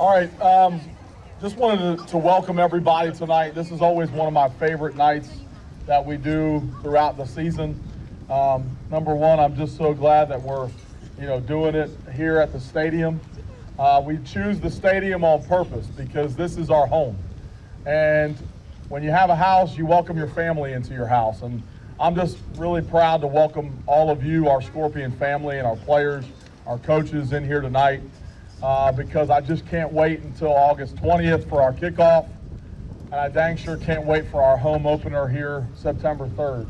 All right, just wanted to welcome everybody tonight. This is always one of my favorite nights that we do throughout the season. Number one, I'm just so glad that we're, doing it here at the stadium. We choose the stadium on purpose because this is our home. And when you have a house, you welcome your family into your house. And I'm just really proud to welcome all of you, our Scorpion family, and our players, our coaches in here tonight. Because I just can't wait until August 20th for our kickoff, and I dang sure can't wait for our home opener here September 3rd.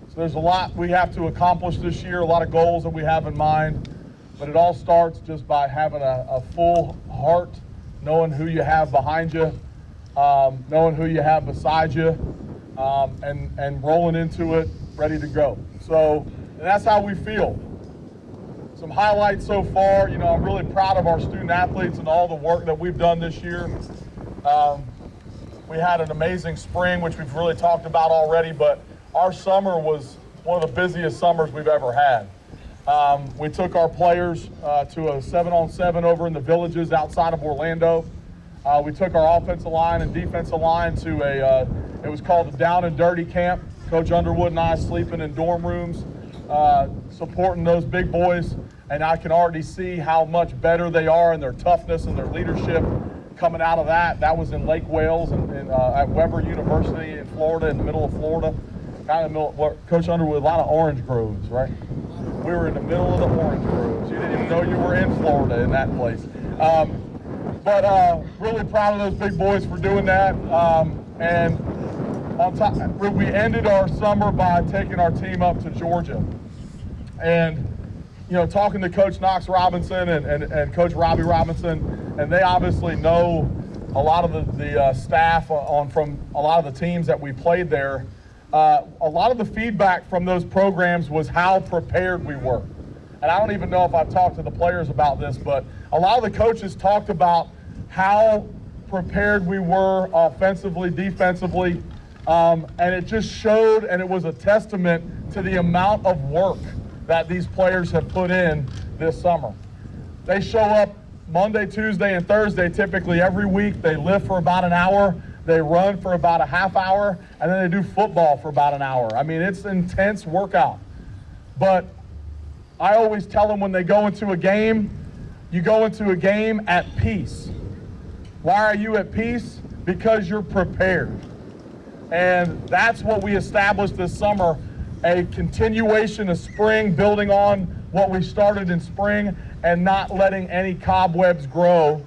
So there's a lot we have to accomplish this year, a lot of goals that we have in mind, but it all starts just by having a full heart, knowing who you have behind you, knowing who you have beside you, and rolling into it ready to go. So and that's how we feel. Some highlights so far, I'm really proud of our student athletes and all the work that we've done this year. We had an amazing spring, which we've really talked about already, but our summer was one of the busiest summers we've ever had. We took our players to a 7-on-7 over in the Villages outside of Orlando. We took our offensive line and defensive line to it was called the Down and Dirty Camp. Coach Underwood and I sleeping in dorm rooms, supporting those big boys, and I can already see how much better they are in their toughness and their leadership coming out of that. That was in Lake Wales and at Weber University in Florida, in the middle of Florida. Coach Underwood, a lot of orange groves, right? We were in the middle of the orange groves. You didn't even know you were in Florida in that place. But really proud of those big boys for doing that. And on top, we ended our summer by taking our team up to Georgia. And, talking to Coach Knox Robinson and Coach Robbie Robinson, and they obviously know a lot of the staff from a lot of the teams that we played there. A lot of the feedback from those programs was how prepared we were. And I don't even know if I've talked to the players about this, but a lot of the coaches talked about how prepared we were offensively, defensively, and it just showed, and it was a testament to the amount of work that these players have put in this summer. They show up Monday, Tuesday, and Thursday typically every week. They lift for about an hour, they run for about a half hour, and then they do football for about an hour. I mean, it's an intense workout. But I always tell them when they go into a game, you go into a game at peace. Why are you at peace? Because you're prepared. And that's what we established this summer, a continuation of spring, building on what we started in spring and not letting any cobwebs grow,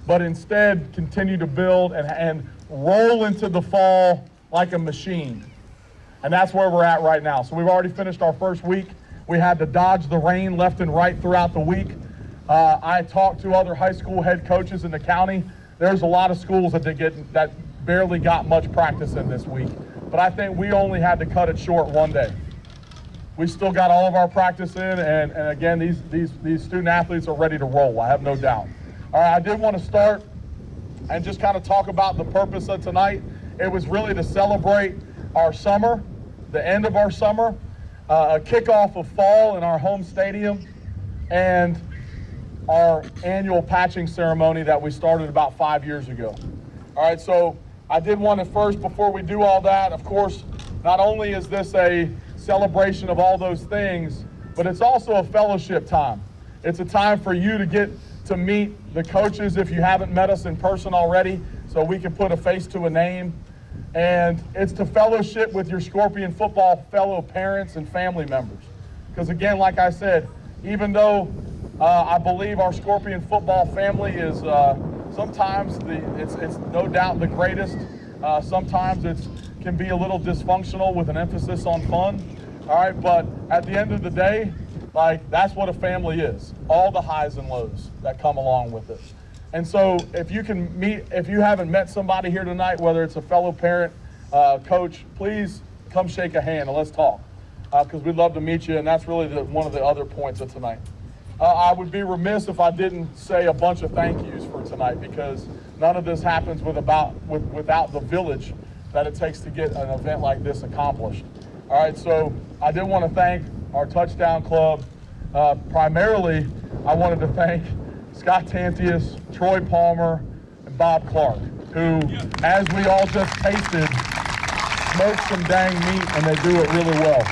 but instead continue to build and roll into the fall like a machine. And that's where we're at right now. So we've already finished our first week. We had to dodge the rain left and right throughout the week. I talked to other high school head coaches in the county. There's a lot of schools that barely got much practice in this week. But I think we only had to cut it short one day. We still got all of our practice in, and again, these student athletes are ready to roll, I have no doubt. All right, I did want to start and just kind of talk about the purpose of tonight. It was really to celebrate our summer, the end of our summer, a kickoff of fall in our home stadium, and our annual patching ceremony that we started about 5 years ago. All right, so I did want to first, before we do all that, of course, not only is this a celebration of all those things, but it's also a fellowship time. It's a time for you to get to meet the coaches if you haven't met us in person already, so we can put a face to a name. And it's to fellowship with your Scorpion football fellow parents and family members. Because again, like I said, even though I believe our Scorpion football family is sometimes it's no doubt the greatest. Sometimes it can be a little dysfunctional with an emphasis on fun. All right, but at the end of the day, that's what a family is. All the highs and lows that come along with it. And so if you haven't met somebody here tonight, whether it's a fellow parent, coach, please come shake a hand and let's talk. Because we'd love to meet you, and that's really one of the other points of tonight. I would be remiss if I didn't say a bunch of thank yous for tonight, because none of this happens without the village that it takes to get an event like this accomplished. All right, so I did want to thank our touchdown club. Primarily, I wanted to thank Scott Tantius, Troy Palmer, and Bob Clark, who, as we all just tasted, smoke some dang meat, and they do it really well.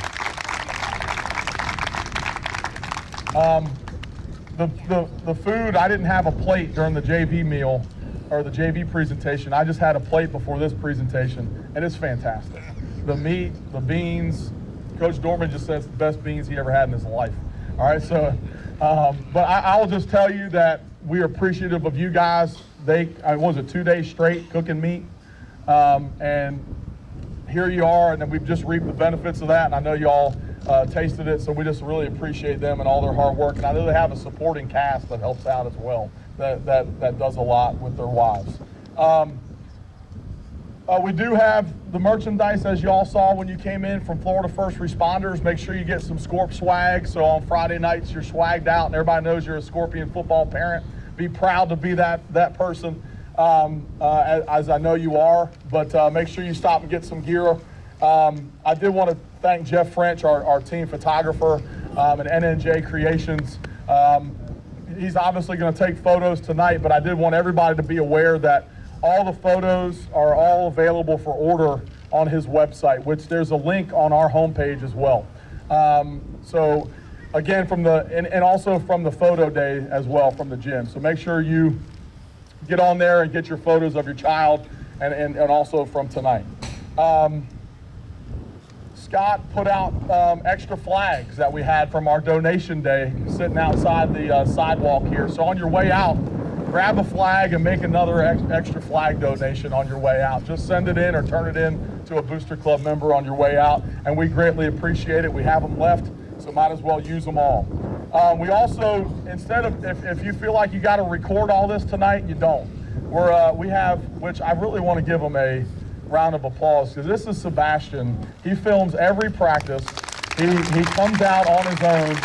The food, I didn't have a plate during the JV meal or the JV presentation. I just had a plate before this presentation, and it's fantastic. The meat, the beans, Coach Dorman just says the best beans he ever had in his life. All right, so, but I will just tell you that we are appreciative of you guys. It was a 2 days straight cooking meat, and here you are, and we've just reaped the benefits of that, and I know you all tasted it, so we just really appreciate them and all their hard work. And I know they have a supporting cast that helps out as well, that does a lot with their wives. We do have the merchandise, as you all saw when you came in, from Florida First Responders. Make sure you get some Scorp swag, so on Friday nights you're swagged out and everybody knows you're a Scorpion football parent. Be proud to be that person, as I know you are, but make sure you stop and get some gear. I did want to thank Jeff French, our team photographer, and NNJ Creations. He's obviously going to take photos tonight, but I did want everybody to be aware that all the photos are all available for order on his website, which there's a link on our homepage as well. So again, and also from the photo day as well from the gym. So make sure you get on there and get your photos of your child, and also from tonight. Scott put out extra flags that we had from our donation day sitting outside the sidewalk here. So on your way out, grab a flag and make another extra flag donation on your way out. Just send it in or turn it in to a Booster Club member on your way out, and we greatly appreciate it. We have them left, so might as well use them all. We also, instead of, if you feel like you got to record all this tonight, you don't. We have, which I really want to give them a round of applause, because this is Sebastian. He films every practice. He comes out on his own.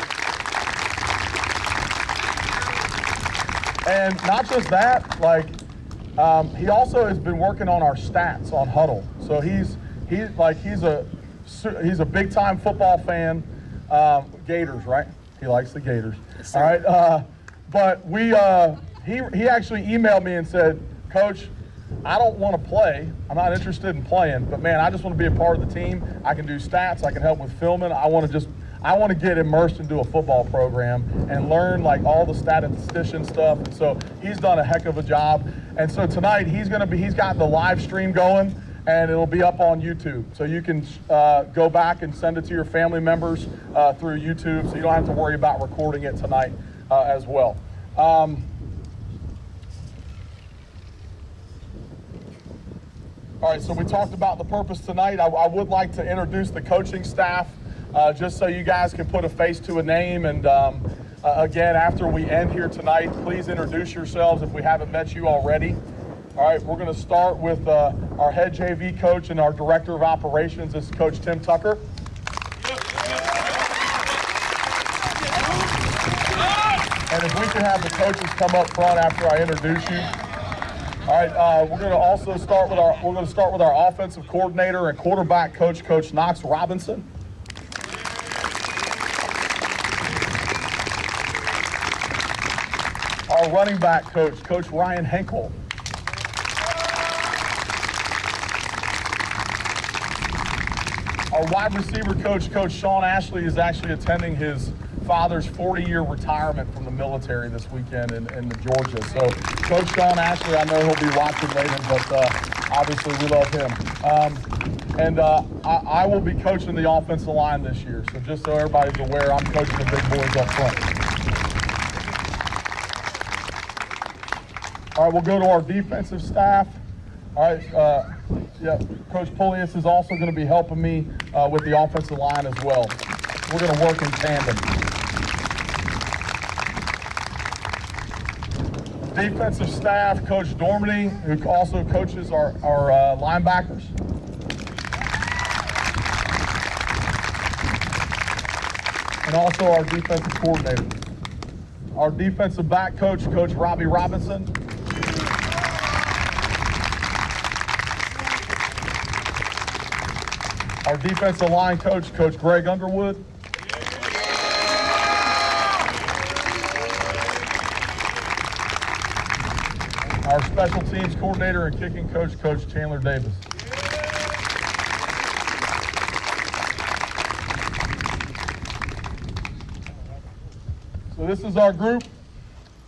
And not just that, he also has been working on our stats on Huddle. So he's a big time football fan. Gators, right? He likes the Gators. Yes, all right. But he actually emailed me and said, Coach, I don't want to play. I'm not interested in playing, but man, I just want to be a part of the team. I can do stats. I can help with filming. I want to get immersed into a football program and learn all the statistician stuff. And so he's done a heck of a job. And so tonight he's got the live stream going, and it'll be up on YouTube. So you can go back and send it to your family members through YouTube, so you don't have to worry about recording it tonight as well. All right, so we talked about the purpose tonight. I would like to introduce the coaching staff, just so you guys can put a face to a name. And again, after we end here tonight, please introduce yourselves if we haven't met you already. All right, we're going to start with our head JV coach and our director of operations. This is Coach Tim Tucker. And if we can have the coaches come up front after I introduce you. All right, we're going to also start with our offensive coordinator and quarterback coach, Coach Knox Robinson. Our running back coach, Coach Ryan Henkel. Our wide receiver coach, Coach Sean Ashley, is actually attending his father's 40-year retirement from the military this weekend in Georgia. So Coach Sean Ashley, I know he'll be watching later, but obviously we love him. I will be coaching the offensive line this year. So just so everybody's aware, I'm coaching the big boys up front. All right, we'll go to our defensive staff. All right, Coach Polius is also going to be helping me with the offensive line as well. We're going to work in tandem. Defensive staff, Coach Dormany, who also coaches our linebackers. And also our defensive coordinator. Our defensive back coach, Coach Robbie Robinson. Our defensive line coach, Coach Greg Underwood. our special teams coordinator and kicking coach, Coach Chandler Davis. So this is our group.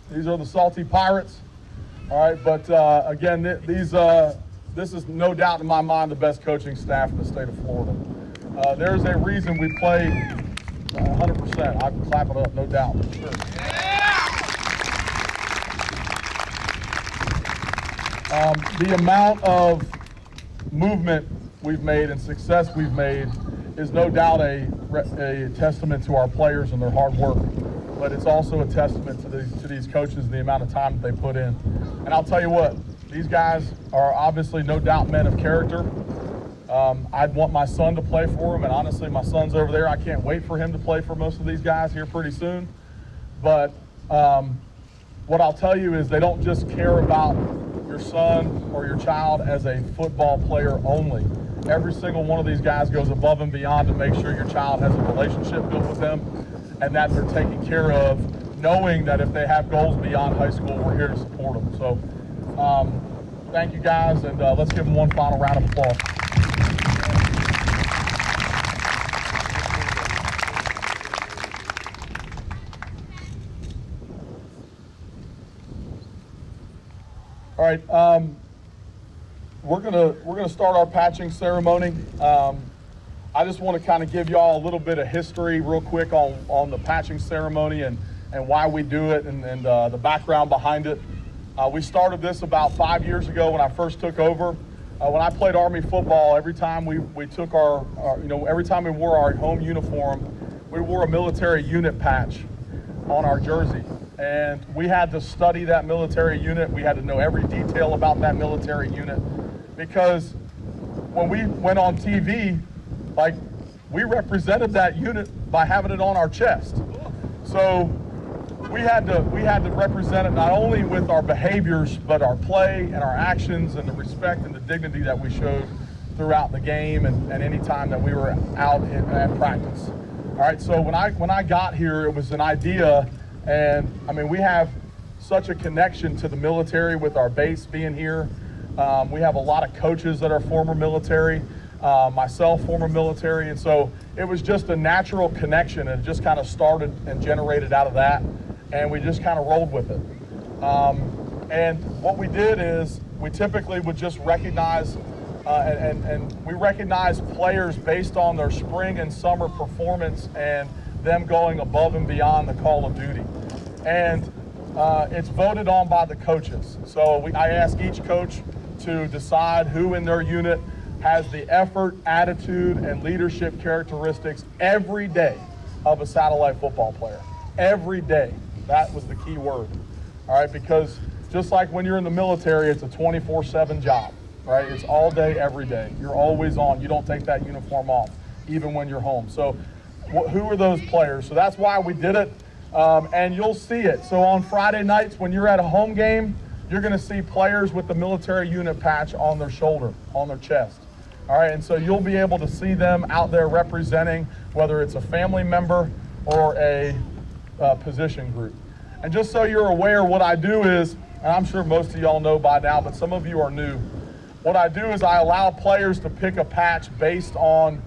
These are the Salty Pirates. All right, but again, this is no doubt in my mind the best coaching staff in the state of Florida. There's a reason we play 100%. I can clap it up, no doubt, for sure. The amount of movement we've made and success we've made is no doubt a testament to our players and their hard work, but it's also a testament to these coaches and the amount of time that they put in. And I'll tell you what, these guys are obviously no doubt men of character. I'd want my son to play for them, and honestly, my son's over there. I can't wait for him to play for most of these guys here pretty soon. But what I'll tell you is they don't just care about your son or your child as a football player only. Every single one of these guys goes above and beyond to make sure your child has a relationship built with them and that they're taken care of, knowing that if they have goals beyond high school, we're here to support them. So thank you guys, and let's give them one final round of applause. All right, we're gonna start our patching ceremony. I just want to kind of give y'all a little bit of history real quick on the patching ceremony and why we do it and the background behind it. We started this about 5 years ago when I first took over. When I played Army football, every time we took every time we wore our home uniform, we wore a military unit patch on our jersey. And we had to study that military unit. We had to know every detail about that military unit, because when we went on TV, like, we represented that unit by having it on our chest. So we had to represent it not only with our behaviors, but our play and our actions and the respect and the dignity that we showed throughout the game and any time that we were out at practice. All right, so when I got here, it was an idea. And I mean, we have such a connection to the military with our base being here. We have a lot of coaches that are former military, myself former military, and so it was just a natural connection, and it just kind of started and generated out of that, and we just kind of rolled with it. And what we did is we typically would just recognize and we recognize players based on their spring and summer performance and them going above and beyond the call of duty. And it's voted on by the coaches. So I ask each coach to decide who in their unit has the effort, attitude, and leadership characteristics every day of a satellite football player. Every day. That was the key word. All right, because just like when you're in the military, it's a 24/7 job, right? It's all day, every day. You're always on. You don't take that uniform off, even when you're home. So who are those players? So that's why we did it, and you'll see it. So on Friday nights when you're at a home game, you're going to see players with the military unit patch on their shoulder, on their chest. All right, and so you'll be able to see them out there representing, whether it's a family member or a position group. And just so you're aware, what I do is, and I'm sure most of y'all know by now, but some of you are new, what I do is I allow players to pick a patch based on,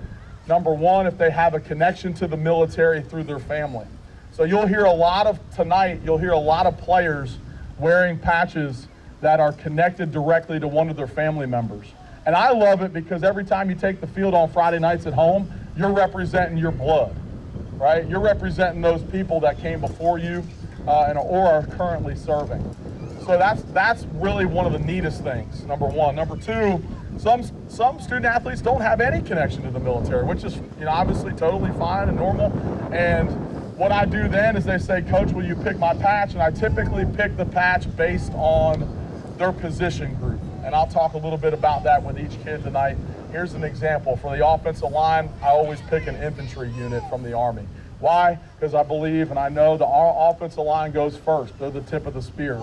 number one, if they have a connection to the military through their family. So you'll hear a lot of players wearing patches that are connected directly to one of their family members. And I love it because every time you take the field on Friday nights at home, you're representing your blood, right? You're representing those people that came before you or are currently serving. So that's really one of the neatest things, number one. Number two, some student athletes don't have any connection to the military, which is obviously totally fine and normal. And what I do then is they say, Coach, will you pick my patch? And I typically pick the patch based on their position group. And I'll talk a little bit about that with each kid tonight. Here's an example. For the offensive line, I always pick an infantry unit from the Army. Why? Because I believe and I know the offensive line goes first. They're the tip of the spear.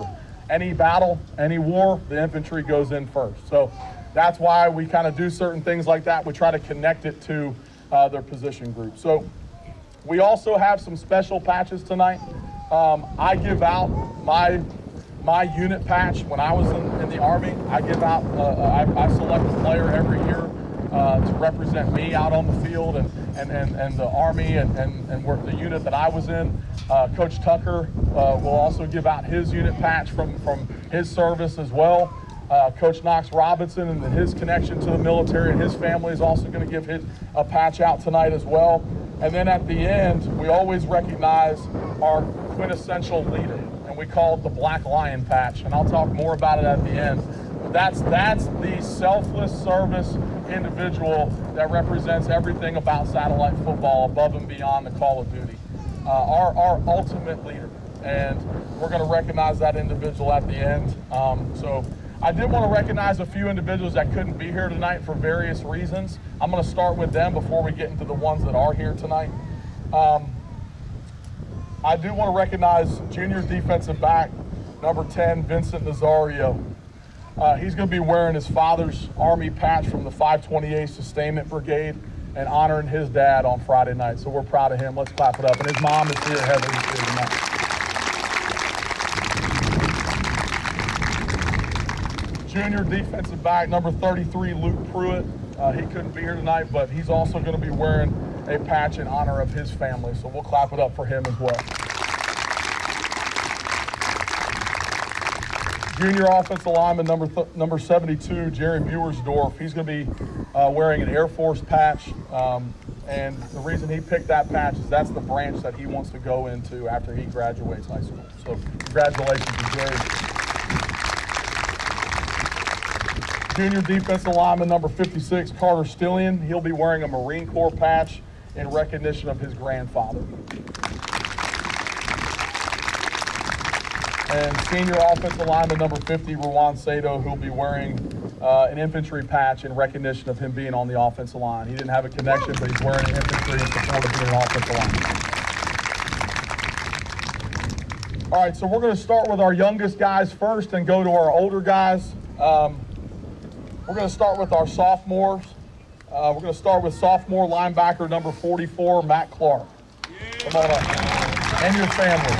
Any battle, any war, the infantry goes in first. So that's why we kind of do certain things like that. We try to connect it to their position group. So we also have some special patches tonight. I give out my my unit patch when I was in the Army. I give out, I select a player every year to represent me out on the field and the Army and work the unit that I was in. Coach Tucker will also give out his unit patch from his service as well. Coach Knox Robinson and his connection to the military and his family is also going to give a patch out tonight as well. And then at the end, we always recognize our quintessential leader, and we call it the Black Lion patch. And I'll talk more about it at the end. But that's the selfless service individual that represents everything about satellite football above and beyond the call of duty. Our ultimate leader, and we're going to recognize that individual at the end. So I did want to recognize a few individuals that couldn't be here tonight for various reasons. I'm going to start with them before we get into the ones that are here tonight. I do want to recognize junior defensive back, number 10, Vincent Rosario. He's going to be wearing his father's Army patch from the 528th Sustainment Brigade and honoring his dad on Friday night. So we're proud of him. Let's clap it up. And his mom is here, Heather, is here tonight. Junior defensive back, number 33, Luke Pruitt. He couldn't be here tonight, but he's also going to be wearing a patch in honor of his family. So we'll clap it up for him as well. Junior offensive lineman, number 72, Jerry Buersdorf. He's going to be wearing an Air Force patch. And the reason he picked that patch is that's the branch that he wants to go into after he graduates high school. So congratulations to Jerry. Junior defensive lineman, number 56, Carter Stillian. He'll be wearing a Marine Corps patch in recognition of his grandfather. And senior offensive lineman, number 50, Ruwan Sato, who'll be wearing an infantry patch in recognition of him being on the offensive line. He didn't have a connection, but he's wearing an infantry in support of being an offensive lineman. All right, so we're going to start with our youngest guys first and go to our older guys. We're going to start with our sophomores. We're going to start with sophomore linebacker number 44, Matt Clark. Come on up. And your family.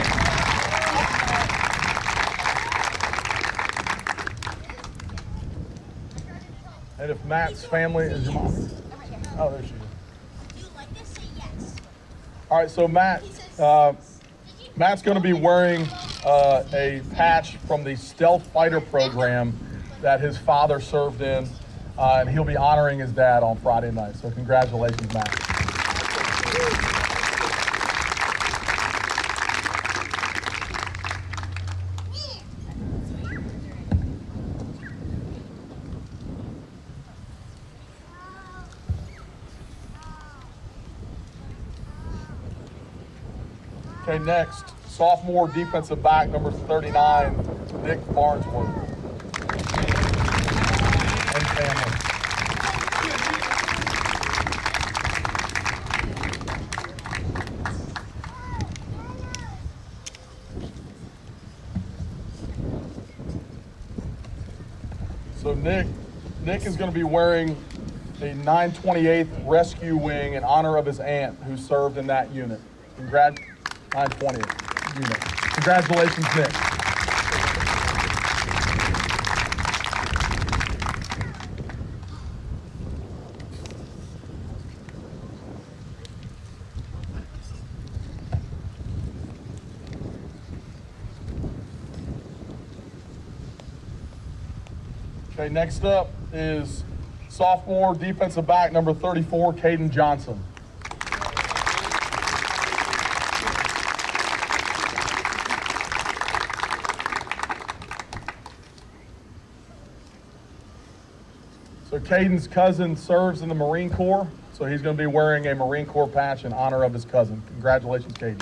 And if Matt's family is your mom. Oh, there she is. All right, so Matt's going to be wearing a patch from the Stealth Fighter program that his father served in, and he'll be honoring his dad on Friday night. So congratulations, Matt. Okay, next, sophomore defensive back, number 39, Nick Barnesworth. And family. So Nick is going to be wearing a 928th Rescue Wing in honor of his aunt who served in that unit. 920th unit. Congratulations, Nick. Okay, next up is sophomore defensive back number 34, Caden Johnson. So Caden's cousin serves in the Marine Corps, so he's going to be wearing a Marine Corps patch in honor of his cousin. Congratulations, Caden.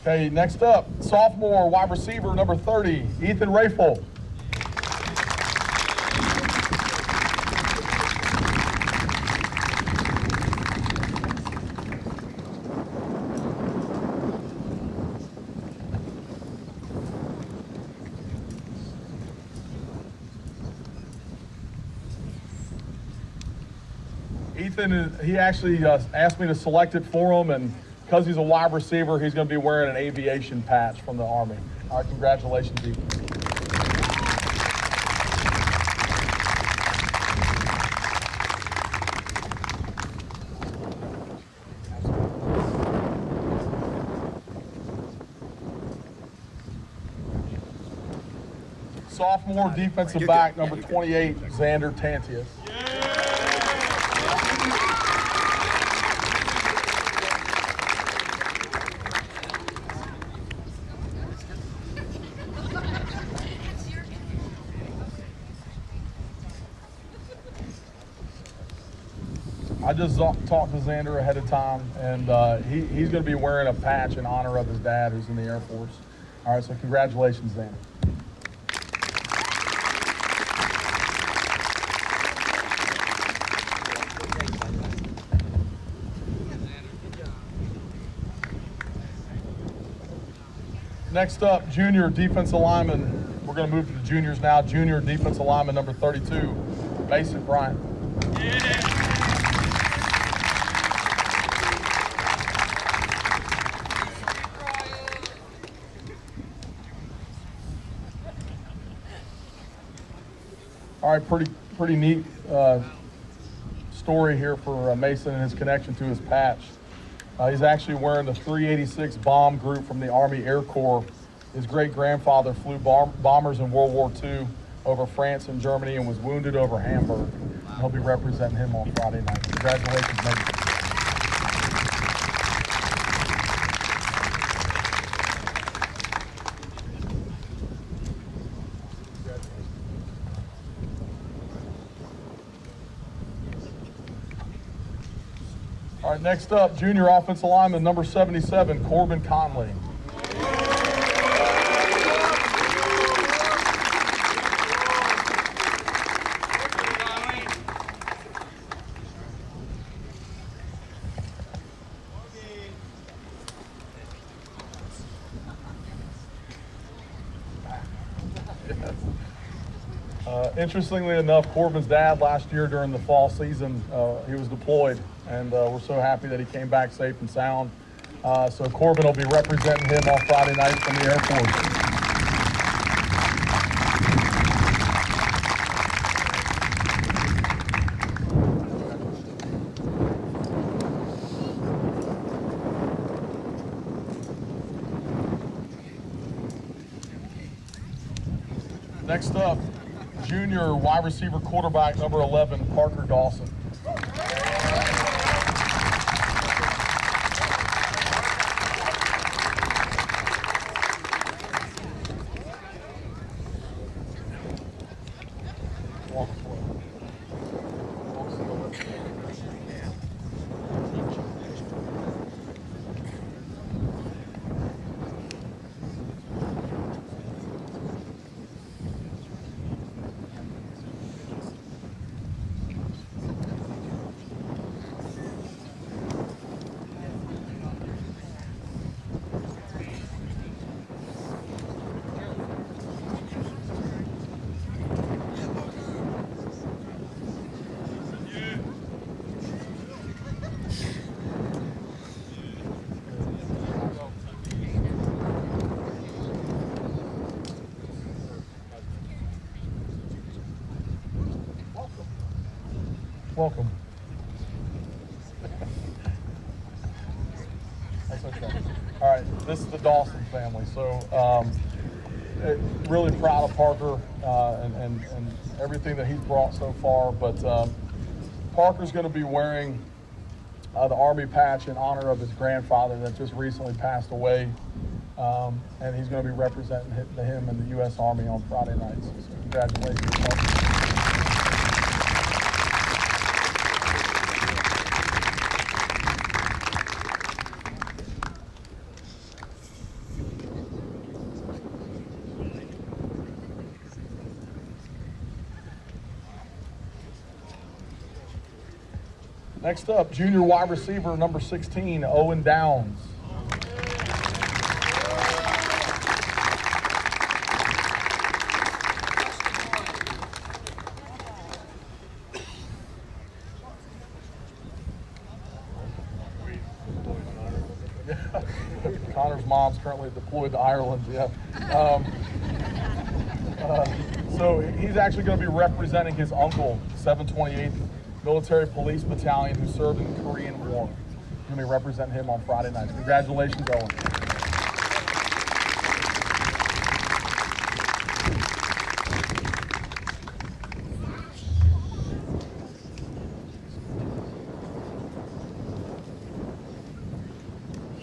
Okay, next up, sophomore wide receiver number 30, Ethan Rayful. Ethan, he actually asked me to select it for him, and because he's a wide receiver, he's going to be wearing an aviation patch from the Army. All right, congratulations, Ethan. Sophomore defensive back, number 28, Xander Tantius. I just talked to Xander ahead of time, and he's going to be wearing a patch in honor of his dad, who's in the Air Force. All right, so congratulations, Xander. Next up, junior defensive lineman. We're going to move to the juniors now. Junior defensive lineman number 32, Mason Bryant. All right, pretty neat story here for Mason and his connection to his patch. He's actually wearing the 386 bomb group from the Army Air Corps. His great-grandfather flew bombers in World War II over France and Germany and was wounded over Hamburg. And he'll be representing him on Friday night. Congratulations, Mason. All right, next up, junior offensive lineman number 77, Corbin Conley. Interestingly enough, Corbin's dad last year during the fall season, he was deployed, and we're so happy that he came back safe and sound. So Corbin will be representing him on Friday night from the Air Force. Next up, junior wide receiver quarterback number 11, Parker Dawson. Welcome. That's okay. All right, this is the Dawson family. So really proud of Parker and everything that he's brought so far. But Parker's going to be wearing the Army patch in honor of his grandfather that just recently passed away. And he's going to be representing him in the U.S. Army on Friday nights. So congratulations, Parker. Next up, junior wide receiver number 16, Owen Downs. mom's currently deployed to Ireland. Yeah. So he's actually going to be representing his uncle, 728th Military Police Battalion, who served in the Korean War. He's going to be representing him on Friday nights. Congratulations, Owen.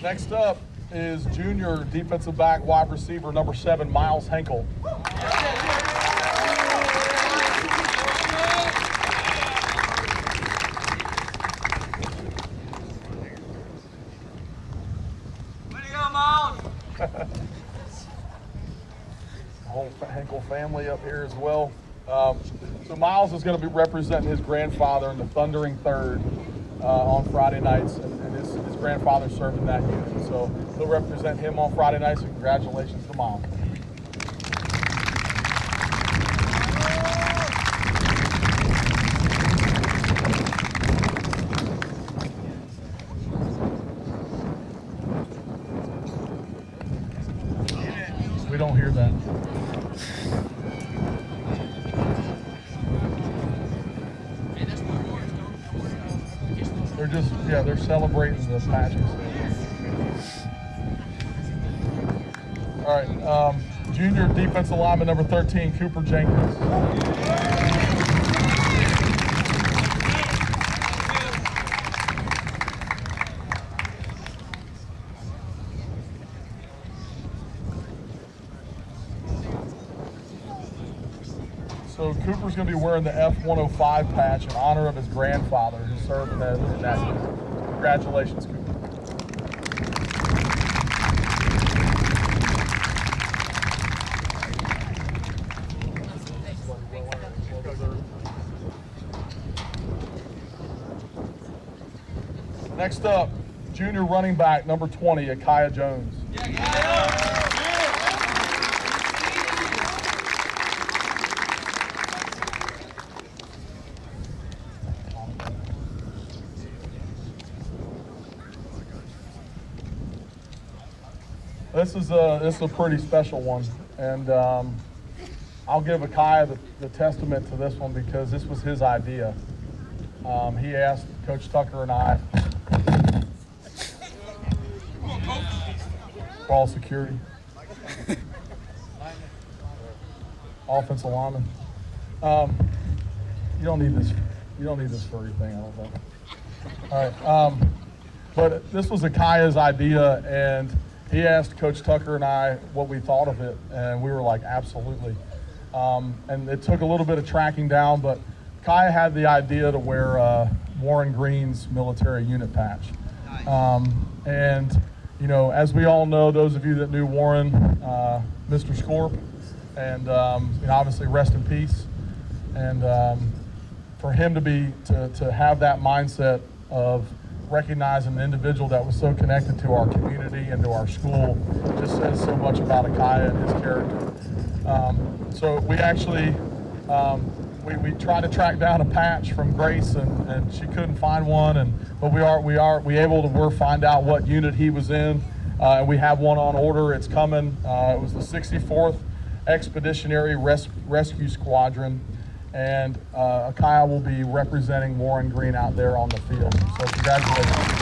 Next up is junior defensive back wide receiver number 7, Miles Henkel. Way to go, Miles! The whole Henkel family up here as well. So Miles is going to be representing his grandfather in the Thundering Third on Friday nights, and his grandfather served in that unit. So he'll represent him on Friday nights, and congratulations to Miles. We don't hear that. They're celebrating the patches. All right, junior defensive lineman number 13, Cooper Jenkins. So Cooper's going to be wearing the F-105 patch in honor of his grandfather who served in that unit. Congratulations, Cooper. Next up, junior running back number 20, Akiah Jones. This is a pretty special one, and I'll give Akiah the testament to this one because this was his idea. He asked Coach Tucker and I, ball security, offensive lineman. You don't need this. You don't need this furry thing, I don't think. All right, but this was Akiah's idea, and he asked Coach Tucker and I what we thought of it, and we were like, absolutely. And it took a little bit of tracking down, but Akiah had the idea to wear Warren Green's military unit patch. And, you know, as we all know, those of you that knew Warren, Mr. Scorps, and you know, obviously rest in peace. And for him to have that mindset of recognizing an individual that was so connected to our community and to our school just says so much about Akiah and his character. So we actually we tried to track down a patch from Grace, and she couldn't find one, but we able to find out what unit he was in, and we have one on order. It's coming. It was the 64th Expeditionary Rescue Squadron. And Akiah will be representing Warren Green out there on the field. So congratulations.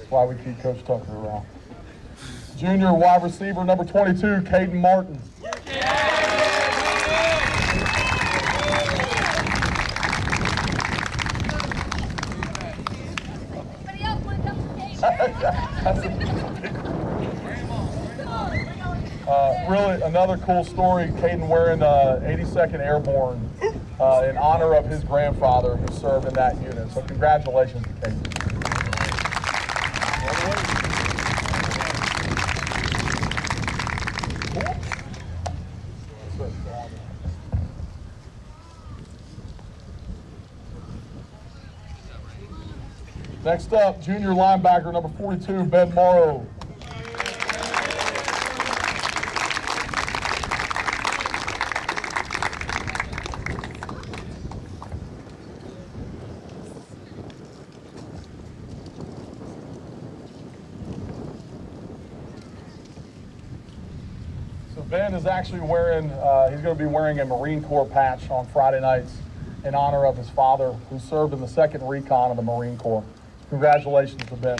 Why we keep Coach Tucker around. Junior wide receiver number 22, Caden Martin. Really, another cool story. Caden wearing 82nd Airborne in honor of his grandfather who served in that unit. So congratulations to Caden. Next up, junior linebacker number 42, Ben Morrow. So Ben is actually wearing, he's going to be wearing a Marine Corps patch on Friday nights in honor of his father, who served in the 2nd Recon of the Marine Corps. Congratulations to Ben.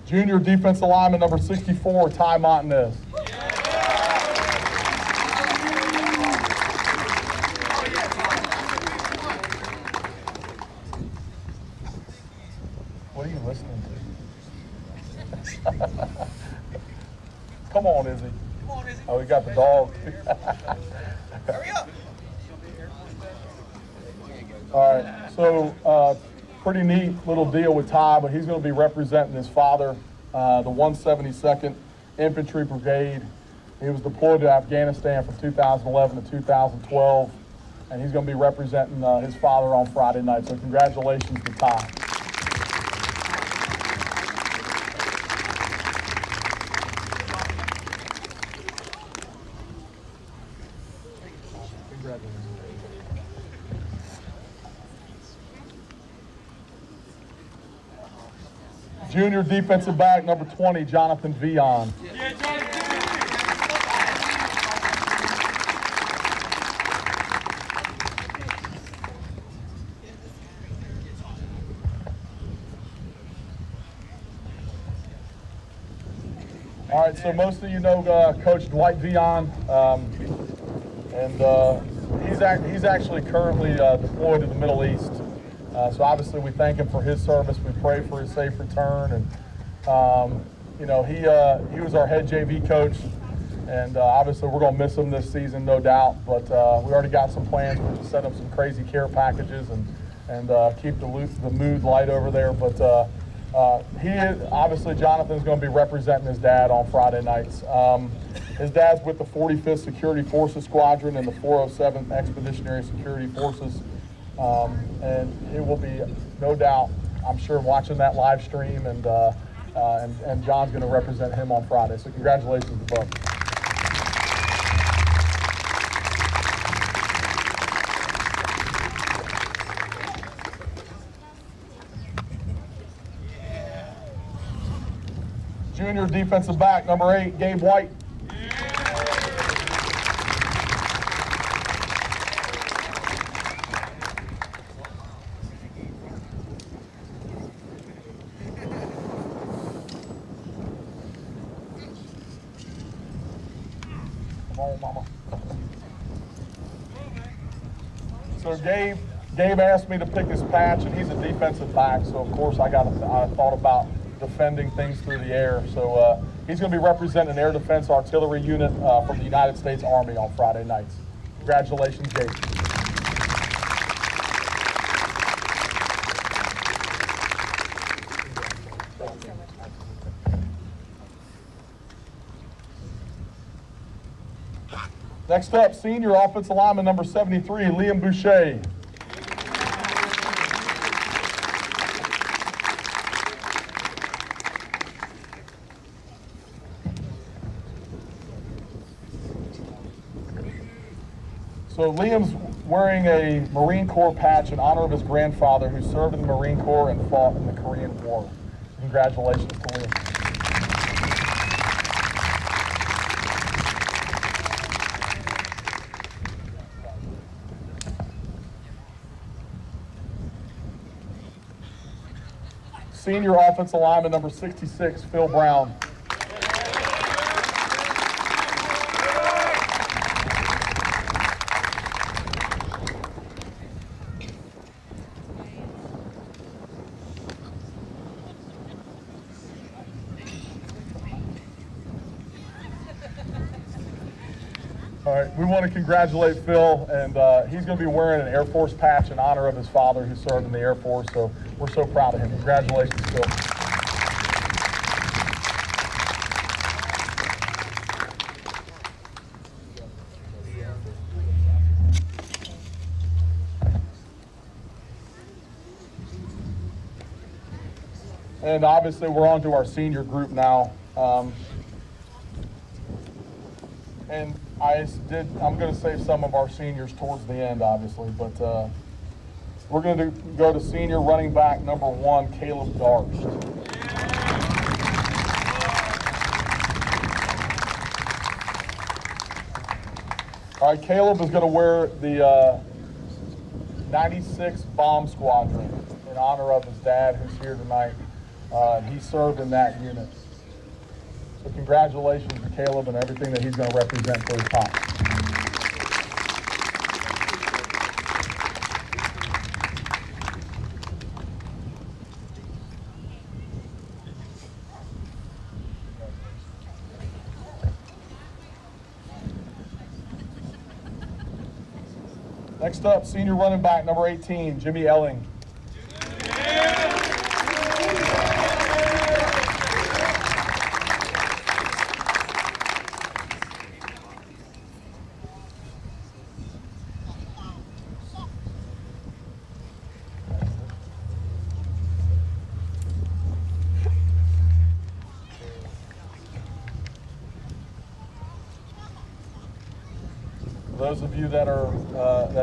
Junior defensive lineman number 64, Ty Montanez. What are you listening to? Come on, Izzy. Come on, Izzy. Oh, we got the dog. Hurry up. All right, so pretty neat little deal with Ty, but he's going to be representing his father, the 172nd Infantry Brigade. He was deployed to Afghanistan from 2011 to 2012, and he's going to be representing his father on Friday night. So congratulations to Ty. Junior defensive back number 20, Jonathan Vion. All right, so most of you know Coach Dwight Vion, and he's actually currently deployed to the Middle East. So obviously we thank him for his service. We pray for his safe return, and you know, he was our head JV coach, and obviously we're going to miss him this season, no doubt. But we already got some plans to set up some crazy care packages and keep the mood light over there. But obviously Jonathan's going to be representing his dad on Friday nights. His dad's with the 45th Security Forces Squadron and the 407th Expeditionary Security Forces. And it will be, no doubt, I'm sure, watching that live stream, and John's going to represent him on Friday. So congratulations to both. Junior defensive back number 8, Gabe White. So Gabe asked me to pick his patch, and he's a defensive back. So of course I thought about defending things through the air. So he's going to be representing an air defense artillery unit from the United States Army on Friday nights. Congratulations, Gabe. Next up, senior offensive lineman number 73, Liam Boucher. So Liam's wearing a Marine Corps patch in honor of his grandfather, who served in the Marine Corps and fought in the Korean War. Congratulations to Liam. Senior offensive lineman number 66, Phil Brown. All right, we want to congratulate Phil, and he's going to be wearing an Air Force patch in honor of his father who served in the Air Force, so we're so proud of him. Congratulations, Phil. And obviously, we're on to our senior group now. And I'm going to save some of our seniors towards the end, obviously, but we're going to go to senior running back number 1, Caleb Darst. All right, Caleb is going to wear the 96 Bomb Squadron in honor of his dad, who's here tonight. He served in that unit. So congratulations to Caleb and everything that he's going to represent for his pops. Next up, senior running back number 18, Jimmy Elling. For those of you that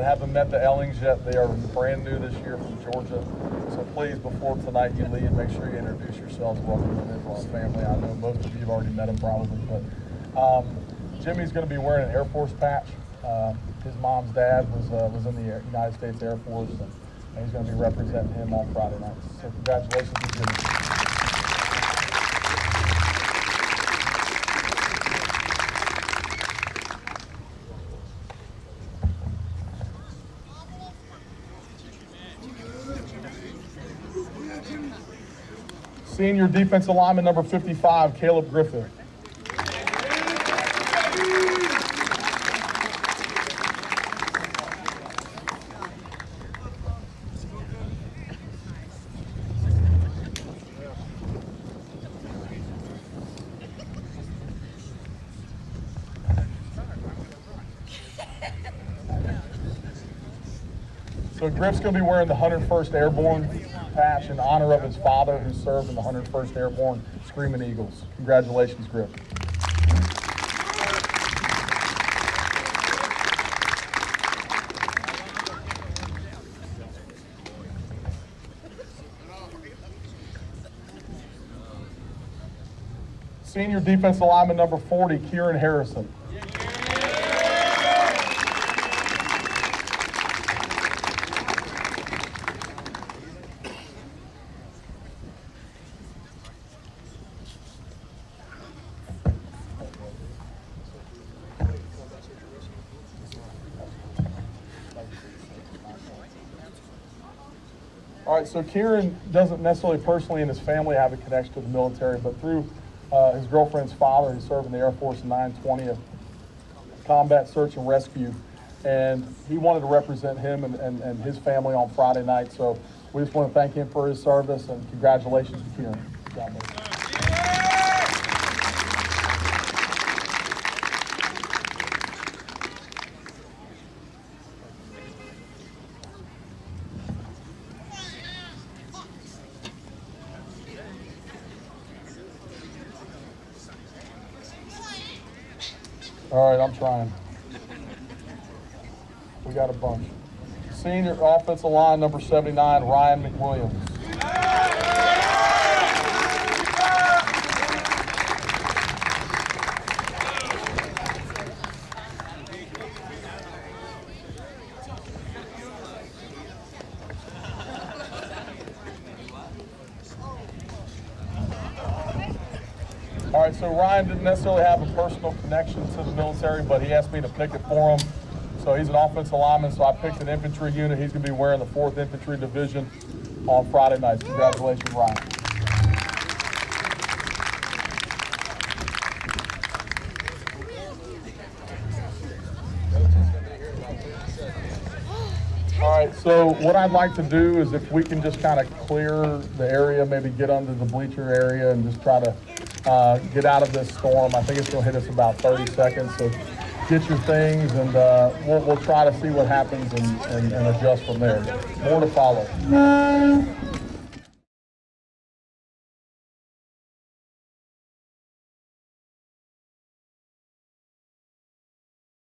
haven't met the Ellings yet, they are brand new this year from Georgia. So please, before tonight you leave, make sure you introduce yourselves. Welcome to the Midwest family. I know most of you have already met him probably, but Jimmy's going to be wearing an Air Force patch. His mom's dad was in the United States Air Force, and he's going to be representing him on Friday night. So congratulations to Jimmy. Senior defensive lineman number 55, Caleb Griffith. So Griff's going to be wearing the 101st Airborne patch in honor of his father who served in the 101st Airborne Screaming Eagles. Congratulations, Griff. Senior defensive lineman number 40, Kieran Harrison. All right, so Kieran doesn't necessarily personally and his family have a connection to the military, but through his girlfriend's father, who served in the Air Force in 920th Combat Search and Rescue, and he wanted to represent him and his family on Friday night. So we just want to thank him for his service and congratulations to Kieran. God bless. All right, I'm trying. We got a bunch. Senior offensive line number 79, Ryan McWilliams. All right, so Ryan didn't necessarily have a personal connection to the military, but he asked me to pick it for him. So he's an offensive lineman, so I picked an infantry unit. He's going to be wearing the 4th Infantry Division on Friday nights. Congratulations, Ryan. So what I'd like to do is if we can just kind of clear the area, maybe get under the bleacher area and just try to get out of this storm. I think it's going to hit us about 30 seconds. So get your things and we'll try to see what happens and adjust from there. More to follow.